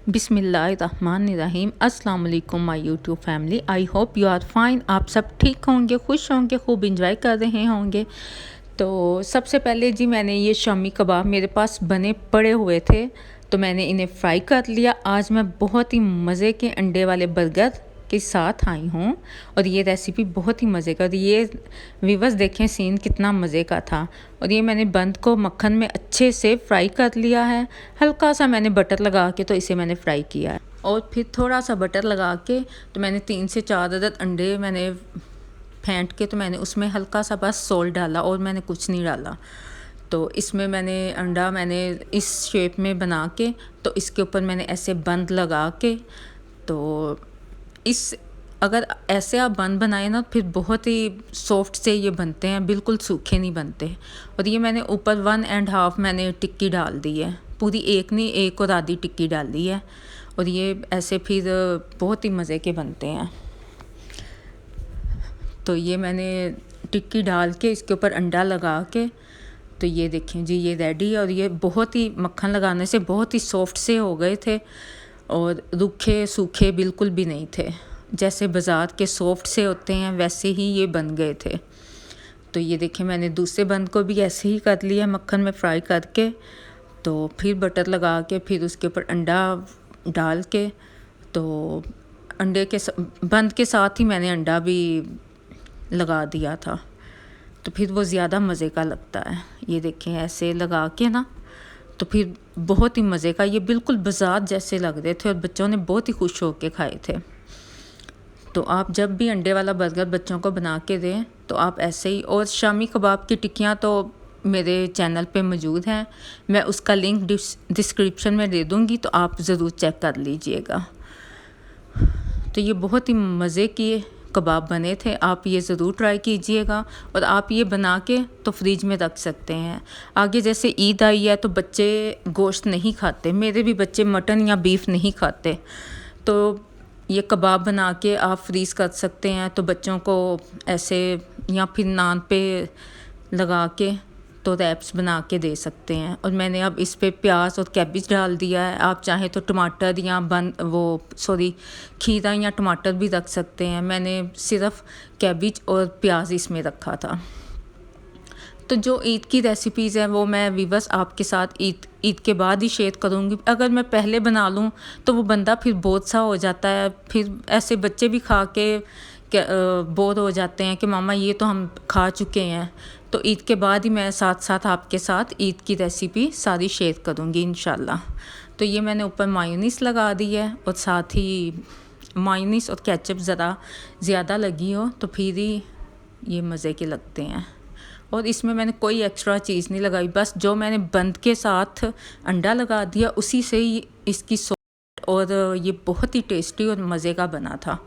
बिस्मिल्लाहिर्रहमानिर्रहीम। अस्सलाम वालेकुम my YouTube family. I hope you are fine. आप सब ठीक होंगे, खुश होंगे, खूब इंजॉय कर रहे होंगे। तो सबसे पहले जी मैंने ये शामी कबाब मेरे पास बने पड़े हुए थे, तो मैंने इन्हें फ्राई कर लिया। आज मैं बहुत ही मज़े के अंडे वाले बर्गर के साथ आई हूँ और ये रेसिपी बहुत ही मज़े का। और ये व्यूअर्स देखें सीन कितना मज़े का था। और ये मैंने बंद को मक्खन में अच्छे से फ्राई कर लिया है। हल्का सा मैंने बटर लगा के तो इसे मैंने फ्राई किया है और फिर थोड़ा सा बटर लगा के तो मैंने 3 से 4 अदद अंडे मैंने फेंट के तो मैंने उसमें हल्का सा बस सॉल्ट डाला और मैंने कुछ नहीं डाला। तो इसमें मैंने अंडा मैंने इस शेप में बना के तो इसके ऊपर मैंने ऐसे बंद लगा के तो इस अगर ऐसे आप बंद बनाए ना फिर बहुत ही सॉफ्ट से ये बनते हैं, बिल्कुल सूखे नहीं बनते। और ये मैंने ऊपर 1.5 मैंने टिक्की डाल दी है, पूरी एक नहीं, एक और आधी टिक्की डाल दी है। और ये ऐसे फिर बहुत ही मज़े के बनते हैं। तो ये मैंने टिक्की डाल के इसके ऊपर अंडा लगा के तो ये देखें जी ये रेडी है। और ये बहुत ही मक्खन लगाने से बहुत ही सॉफ्ट से हो गए थे और रूखे सूखे बिल्कुल भी नहीं थे। जैसे बाज़ार के सॉफ्ट से होते हैं वैसे ही ये बन गए थे। तो ये देखें मैंने दूसरे बंद को भी ऐसे ही कर लिया मक्खन में फ्राई करके। तो फिर बटर लगा के फिर उसके ऊपर अंडा डाल के तो अंडे के बंद के साथ ही मैंने अंडा भी लगा दिया था, तो फिर वो ज़्यादा मज़े का लगता है। ये देखें ऐसे लगा के ना तो फिर बहुत ही मज़े का, ये बिल्कुल बाज़ार जैसे लग रहे थे और बच्चों ने बहुत ही खुश होकर खाए थे। तो आप जब भी अंडे वाला बर्गर बच्चों को बना के दें तो आप ऐसे ही। और शामी कबाब की टिक्कियाँ तो मेरे चैनल पे मौजूद हैं, मैं उसका लिंक डिस्क्रिप्शन में दे दूँगी, तो आप ज़रूर चेक कर लीजिएगा। तो ये बहुत ही मज़े के कबाब बने थे, आप ये ज़रूर ट्राई कीजिएगा। और आप ये बना के तो फ्रिज में रख सकते हैं। आगे जैसे ईद आई है तो बच्चे गोश्त नहीं खाते, मेरे भी बच्चे मटन या बीफ नहीं खाते, तो ये कबाब बना के आप फ्रीज़ कर सकते हैं। तो बच्चों को ऐसे या फिर नान पे लगा के तो रैप्स बना के दे सकते हैं। और मैंने अब इस पे प्याज और कैबेज डाल दिया है। आप चाहें तो टमाटर या खीरा या टमाटर भी रख सकते हैं। मैंने सिर्फ कैबेज और प्याज इसमें रखा था। तो जो ईद की रेसिपीज़ हैं वो मैं व्यूअर्स आपके साथ ईद के बाद ही शेयर करूँगी। अगर मैं पहले बना लूँ तो वो बंदा फिर बोझ सा हो जाता है, फिर ऐसे बच्चे भी खा के बोर हो जाते हैं कि मामा ये तो हम खा चुके हैं। तो ईद के बाद ही मैं साथ साथ आपके साथ ईद की रेसिपी सारी शेयर करूँगी इंशाल्लाह। तो ये मैंने ऊपर मायोनीस लगा दी है और साथ ही मायोनीस और केचप ज़रा ज़्यादा लगी हो तो फिर ही ये मज़े के लगते हैं। और इसमें मैंने कोई एक्स्ट्रा चीज़ नहीं लगाई, बस जो मैंने बंद के साथ अंडा लगा दिया उसी से ही इसकी और ये बहुत ही टेस्टी और मज़े का बना था।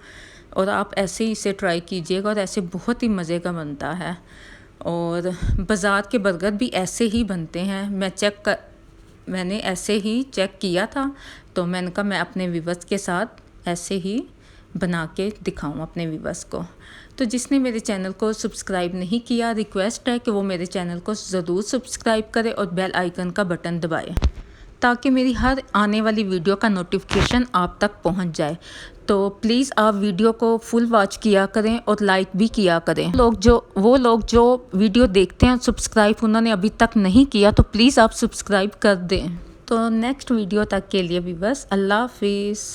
और आप ऐसे ही इसे ट्राई कीजिएगा और ऐसे बहुत ही मज़े का बनता है। और बाज़ार के बर्गर भी ऐसे ही बनते हैं, मैंने ऐसे ही चेक किया था, तो मैंने कहा मैं अपने व्यूअर्स के साथ ऐसे ही बना के दिखाऊं अपने व्यूअर्स को। तो जिसने मेरे चैनल को सब्सक्राइब नहीं किया, रिक्वेस्ट है कि वो मेरे चैनल को ज़रूर सब्सक्राइब करे और बेल आइकन का बटन दबाए ताकि मेरी हर आने वाली वीडियो का नोटिफिकेशन आप तक पहुंच जाए। तो प्लीज़ आप वीडियो को फुल वॉच किया करें और लाइक भी किया करें। वो लोग जो वीडियो देखते हैं सब्सक्राइब उन्होंने अभी तक नहीं किया तो प्लीज़ आप सब्सक्राइब कर दें। तो नेक्स्ट वीडियो तक के लिए भी बस अल्लाह हाफिज़।